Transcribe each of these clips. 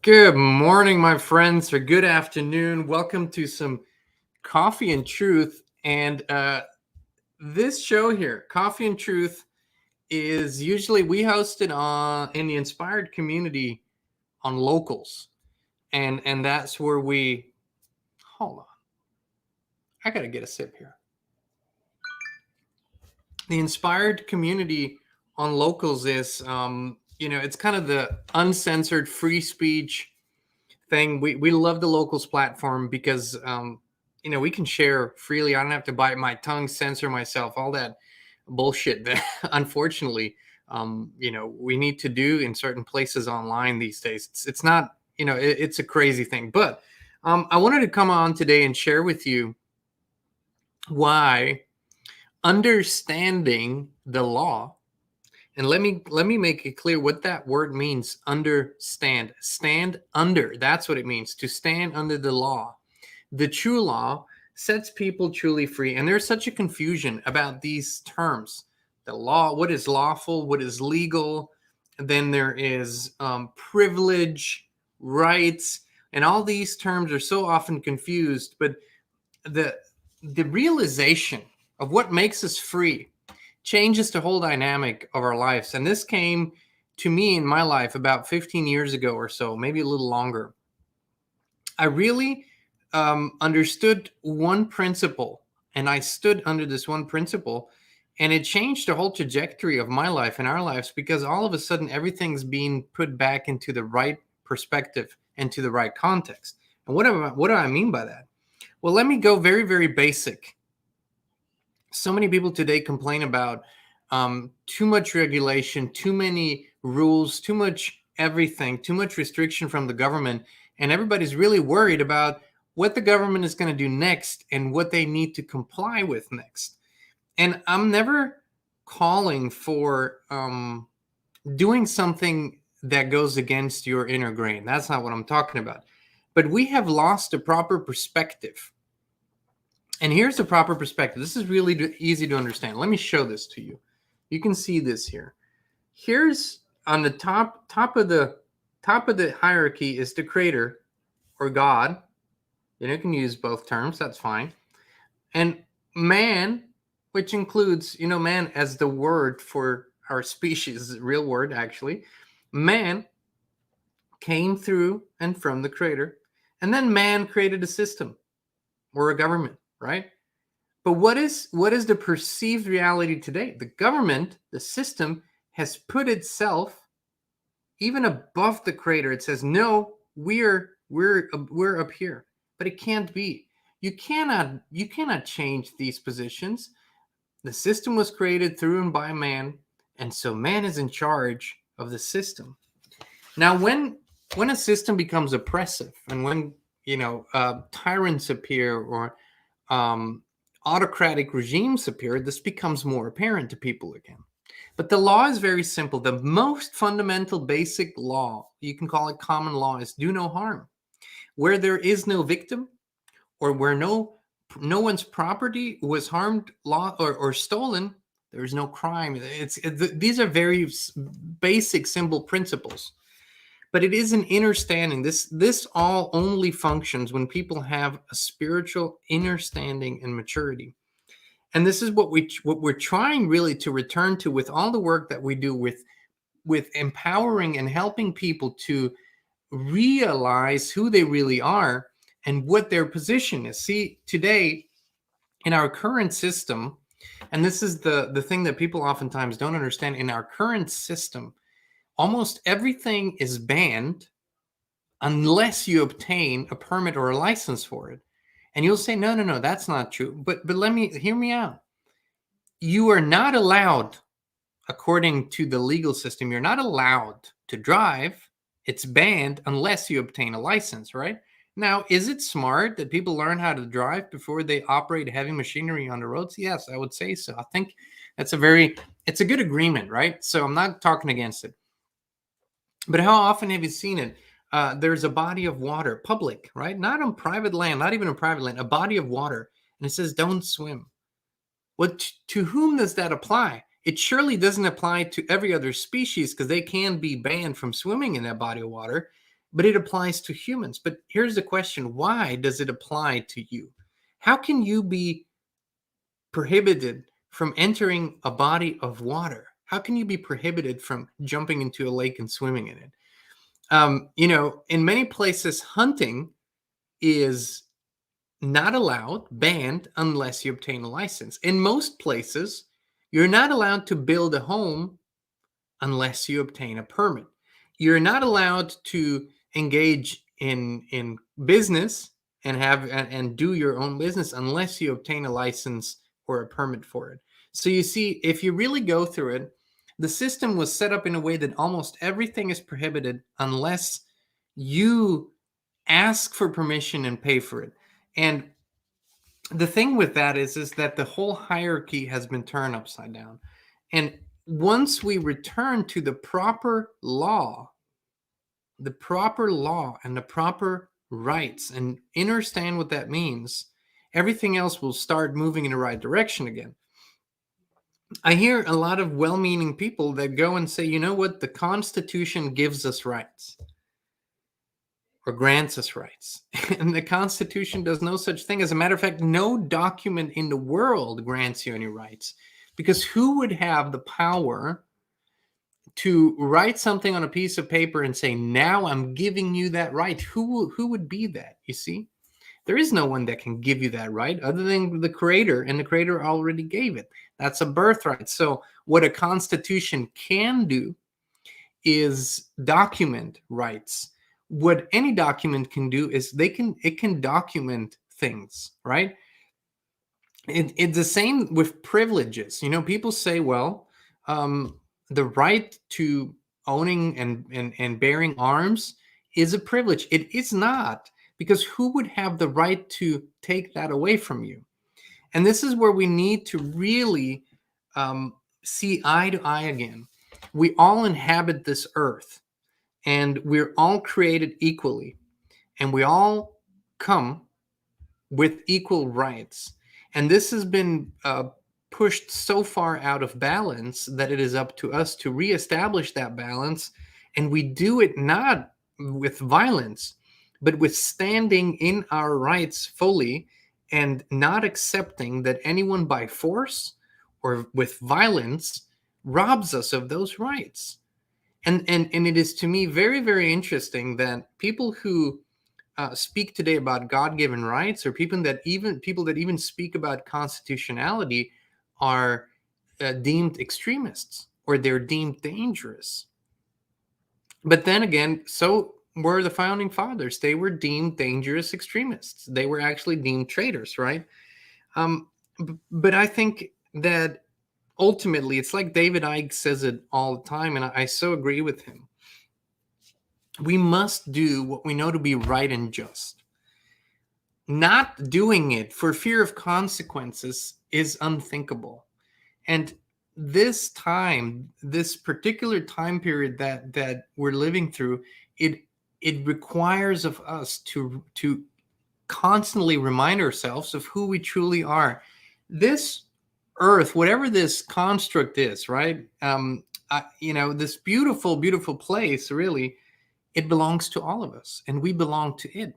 Good morning, my friends, or good afternoon. Welcome to some Coffee and Truth. And this show here, Coffee and Truth, is usually we host it on in the inspired community on locals, and that's where we hold on. I gotta get a sip here. The inspired community on locals is, it's kind of the uncensored free speech thing. We love the locals platform because we can share freely. I don't have to bite my tongue, censor myself, all that bullshit that unfortunately we need to do in certain places online these days. It's not, it's a crazy thing. But I wanted to come on today and share with you why understanding the law, and let me make it clear what that word means. Understand, stand under. That's what it means, to stand under the law. The true law sets people truly free. And there's such a confusion about these terms. The law, what is lawful, what is legal. And then there is privilege, rights, and all these terms are so often confused. But the the realization of what makes us free changes the whole dynamic of our lives. And this came to me in my life about 15 years ago or so, maybe a little longer. I really understood one principle, and I stood under this one principle, and it changed the whole trajectory of my life and our lives, because all of a sudden everything's being put back into the right perspective and to the right context. And what do I mean by that? Well, let me go very, very basic. So many people today complain about too much regulation, too many rules, too much everything, too much restriction from the government. And everybody's really worried about what the government is going to do next and what they need to comply with next. And I'm never calling for doing something that goes against your inner grain. That's not what I'm talking about. But we have lost a proper perspective. And here's the proper perspective. This is really easy to understand. Let me show this to you. You can see this here. Here's on the top of the hierarchy is the creator or God. You can use both terms. That's fine. And man, which includes, man as the word for our species, real word actually. Man came through and from the creator. And then man created a system or a government, right? But what is the perceived reality today? The government, the system, has put itself even above the creator. It says, no, we're up here, but it can't be. You cannot change these positions. The system was created through and by man, and so man is in charge of the system. Now, when a system becomes oppressive, and when tyrants appear, or autocratic regimes appear, this becomes more apparent to people again. But the law is very simple. The most fundamental basic law, you can call it common law, is do no harm. Where there is no victim, or where no one's property was harmed, or stolen, there is no crime. These are very basic, simple principles. But it is an understanding. This all only functions when people have a spiritual understanding and maturity. And this is what we're trying really to return to with all the work that we do with empowering and helping people to realize who they really are and what their position is. See, today in our current system, and this is the thing that people oftentimes don't understand, in our current system, almost everything is banned unless you obtain a permit or a license for it. And you'll say, no, that's not true. But hear me out. You are not allowed, according to the legal system, you're not allowed to drive. It's banned unless you obtain a license, right? Now, is it smart that people learn how to drive before they operate heavy machinery on the roads? Yes, I would say so. I think it's a good agreement, right? So I'm not talking against it. But how often have you seen it? There's a body of water, public, right? Not on private land, not even on private land, a body of water. And it says, don't swim. To whom does that apply? It surely doesn't apply to every other species, because they can be banned from swimming in that body of water. but it applies to humans. But here's the question: why does it apply to you? How can you be prohibited from entering a body of water? How can you be prohibited from jumping into a lake and swimming in it? In many places, hunting is not allowed, banned, unless you obtain a license. In most places, you're not allowed to build a home unless you obtain a permit. You're not allowed to engage in business and and do your own business unless you obtain a license or a permit for it. So you see, if you really go through it, the system was set up in a way that almost everything is prohibited unless you ask for permission and pay for it. And the thing with that is that the whole hierarchy has been turned upside down. And once we return to the proper law and the proper rights, and understand what that means, everything else will start moving in the right direction again. I hear a lot of well-meaning people that go and say, you know what, the Constitution gives us rights or grants us rights. And the Constitution does no such thing. As a matter of fact, no document in the world grants you any rights, because who would have the power to write something on a piece of paper and say, now I'm giving you that right? Who would be that? You see, there is no one that can give you that right other than the Creator, and the Creator already gave it. That's a birthright. So what a Constitution can do is document rights. What any document can do is it can document things, right? It's the same with privileges. People say, well, the right to owning and bearing arms is a privilege. It is not, because who would have the right to take that away from you? And this is where we need to really see eye to eye again. We all inhabit this earth, and we're all created equally, and we all come with equal rights. And this has been pushed so far out of balance that it is up to us to reestablish that balance. And we do it not with violence, but with standing in our rights fully, and not accepting that anyone by force or with violence robs us of those rights. And it is, to me, very, very interesting that people who speak today about God-given rights, or people that even speak about constitutionality, are deemed extremists, or they're deemed dangerous. But then again, so were the founding fathers. They were deemed dangerous extremists. They were actually deemed traitors, right? But I think that ultimately, it's like David Icke says it all the time, and I so agree with him. We must do what we know to be right and just. Not doing it for fear of consequences is unthinkable. And this particular time period that we're living through, it requires of us to constantly remind ourselves of who we truly are. This earth, whatever this construct is, right? This beautiful, beautiful place, really, it belongs to all of us, and we belong to it.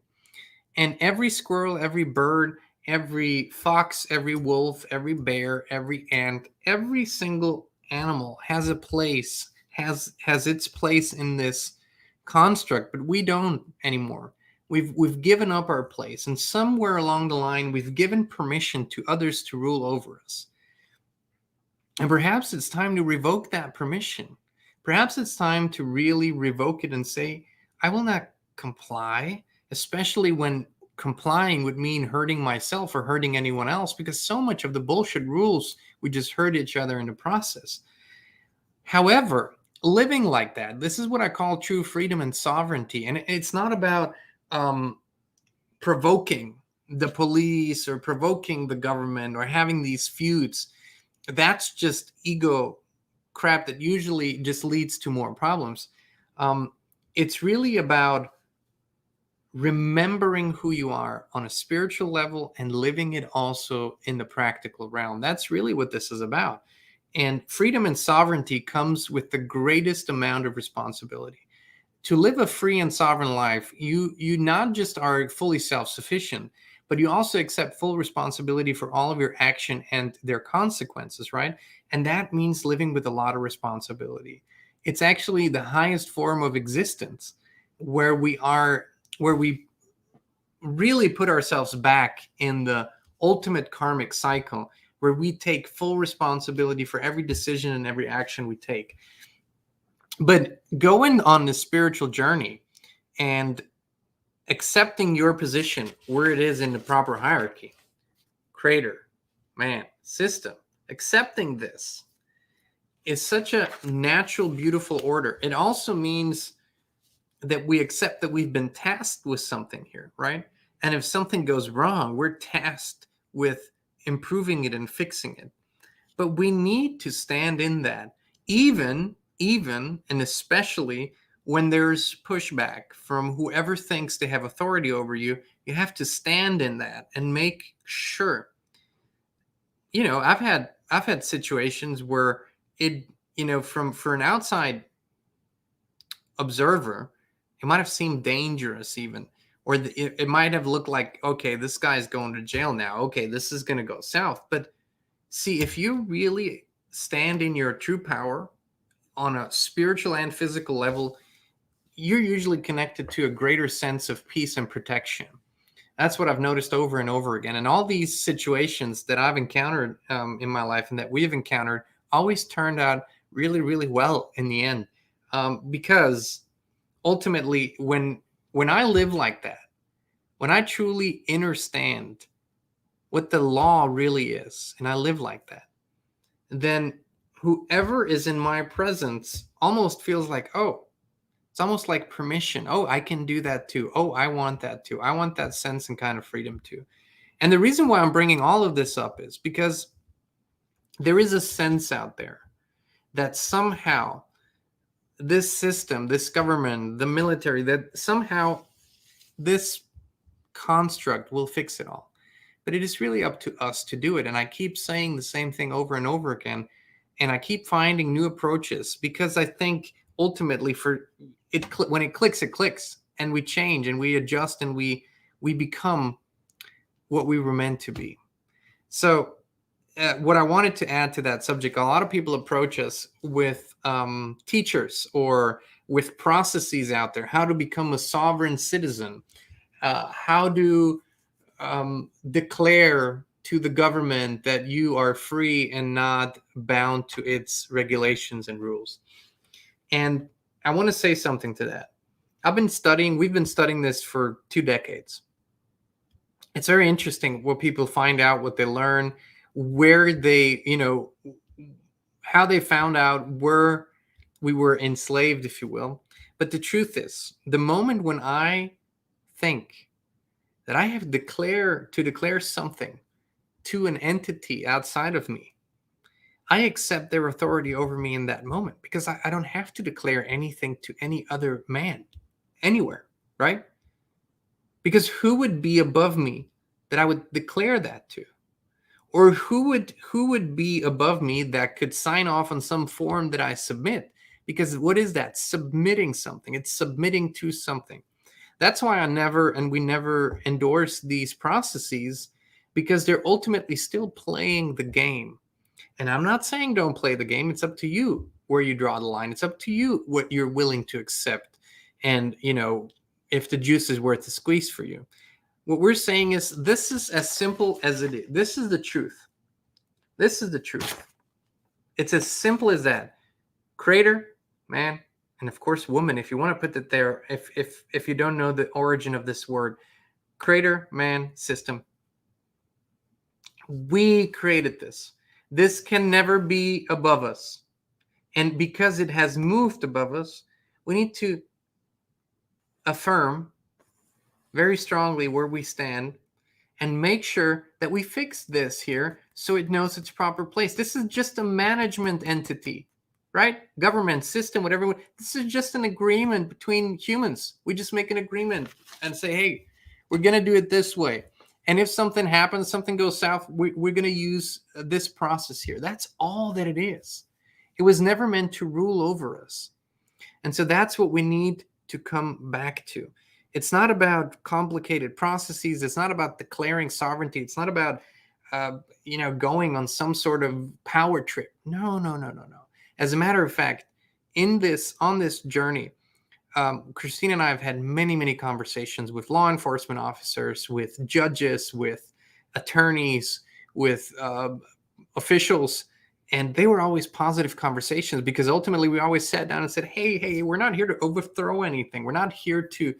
And every squirrel, every bird, every fox, every wolf, every bear, every ant, every single animal has a place, has its place in this construct, but we don't anymore. We've given up our place, and somewhere along the line, we've given permission to others to rule over us. And perhaps it's time to revoke that permission. Perhaps it's time to really revoke it and say, I will not comply, especially when complying would mean hurting myself or hurting anyone else, because so much of the bullshit rules, we just hurt each other in the process. However, living like that, this is what I call true freedom and sovereignty. And it's not about provoking the police or provoking the government or having these feuds. That's just ego crap that usually just leads to more problems. It's really about remembering who you are on a spiritual level and living it also in the practical realm. That's really what this is about. And freedom and sovereignty comes with the greatest amount of responsibility. to live a free and sovereign life, you not just are fully self-sufficient, but you also accept full responsibility for all of your action and their consequences, right? And that means living with a lot of responsibility. It's actually the highest form of existence, where we really put ourselves back in the ultimate karmic cycle, where we take full responsibility for every decision and every action we take. But going on the spiritual journey and accepting your position where it is in the proper hierarchy, creator, man, system, accepting this is such a natural, beautiful order. It also means that we accept that we've been tasked with something here, right? And if something goes wrong, we're tasked with improving it and fixing it. But we need to stand in that, even and especially when there's pushback from whoever thinks they have authority over you. You have to stand in that and make sure. I've had situations where it, for an outside observer, it might have seemed dangerous even, or it might have looked like, okay, this guy's going to jail now. Okay, this is going to go south. But see, if you really stand in your true power on a spiritual and physical level, you're usually connected to a greater sense of peace and protection. That's what I've noticed over and over again. And all these situations that I've encountered in my life and that we've encountered always turned out really, really well in the end. Because ultimately, when I live like that, when I truly understand what the law really is, and I live like that, then whoever is in my presence almost feels like, oh, it's almost like permission. Oh, I can do that too. Oh, I want that too. I want that sense and kind of freedom too. And the reason why I'm bringing all of this up is because there is a sense out there that somehow this system, this government, the military, that somehow this construct will fix it all. But it is really up to us to do it. And I keep saying the same thing over and over again. And I keep finding new approaches because I think ultimately when it clicks, and we change and we adjust and we become what we were meant to be. So what I wanted to add to that subject, a lot of people approach us with teachers or with processes out there, how to become a sovereign citizen, how to declare to the government that you are free and not bound to its regulations and rules. And I want to say something to that. We've been studying this for 2 decades. It's very interesting what people find out, what they learn, where they, how they found out where we were enslaved, if you will. But the truth is, the moment when I think that I have to declare something to an entity outside of me, I accept their authority over me in that moment, because I don't have to declare anything to any other man anywhere, right? Because who would be above me that I would declare that to? Or who would be above me that could sign off on some form that I submit? Because what is that? Submitting something. It's submitting to something. That's why we never endorse these processes, because they're ultimately still playing the game. And I'm not saying don't play the game. It's up to you where you draw the line. It's up to you what you're willing to accept. And, if the juice is worth the squeeze for you. What we're saying is, this is as simple as it is. This is the truth. This is the truth. It's as simple as that. Creator, man, and of course, woman, if you want to put it there, if you don't know the origin of this word, creator, man, system. We created this. This can never be above us. And because it has moved above us, we need to affirm very strongly where we stand and make sure that we fix this here so it knows its proper place. This is just a management entity, right? Government, system, whatever. This is just an agreement between humans. We just make an agreement and say, hey, we're going to do it this way. And if something happens, something goes south, we're going to use this process here. That's all that it is. It was never meant to rule over us. And so that's what we need to come back to. It's not about complicated processes. It's not about declaring sovereignty. It's not about, going on some sort of power trip. No, no, no, no, no. As a matter of fact, on this journey, Christine and I have had many, many conversations with law enforcement officers, with judges, with attorneys, with officials, and they were always positive conversations because ultimately we always sat down and said, hey, we're not here to overthrow anything. We're not here to,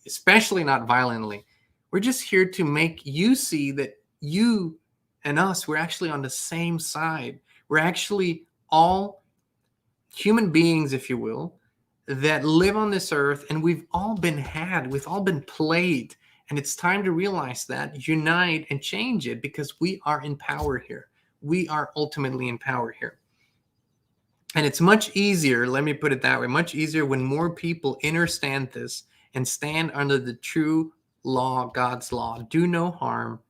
especially not violently. We're just here to make you see that you and us, we're actually on the same side. We're actually all human beings, if you will, that live on this earth, and we've all been played. And it's time to realize that, unite, and change it, because we are in power here. We are ultimately in power here. And it's much easier, let me put it that way, much easier when more people understand this and stand under the true law, God's law. Do no harm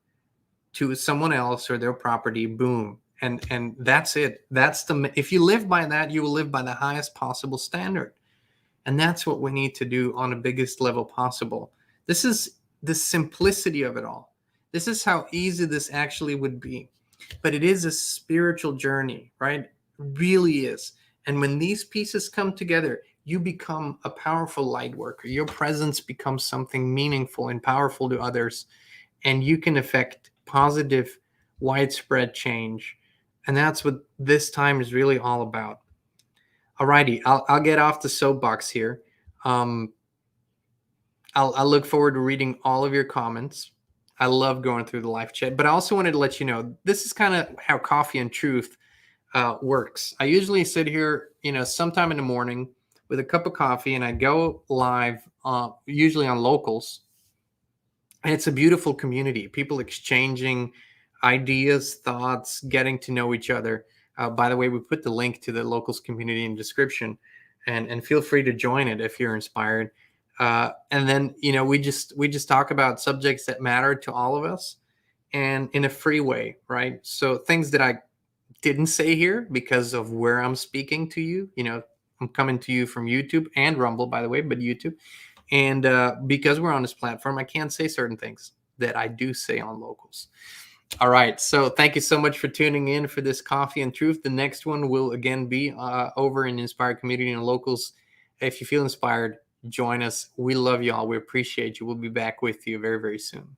to someone else or their property, boom. And that's it. If you live by that, you will live by the highest possible standard. And that's what we need to do on the biggest level possible. This is the simplicity of it all. This is how easy this actually would be. But it is a spiritual journey, right? It really is. And when these pieces come together, you become a powerful light worker. Your presence becomes something meaningful and powerful to others. And you can affect positive, widespread change. And that's what this time is really all about. Alrighty, I'll get off the soapbox here. I'll look forward to reading all of your comments. I love going through the live chat, but I also wanted to let you know this is kind of how Coffee and Truth works. I usually sit here, sometime in the morning with a cup of coffee, and I go live, usually on Locals. And it's a beautiful community, people exchanging ideas, thoughts, getting to know each other. By the way, we put the link to the Locals community in the description, and feel free to join it if you're inspired. And then, we just talk about subjects that matter to all of us, and in a free way, right? So things that I didn't say here because of where I'm speaking to you, I'm coming to you from YouTube and Rumble, by the way, but YouTube. And because we're on this platform, I can't say certain things that I do say on Locals. All right. So thank you so much for tuning in for this Coffee and Truth. The next one will again be over in Inspired Community and Locals. If you feel inspired, join us. We love you all. We appreciate you. We'll be back with you very, very soon.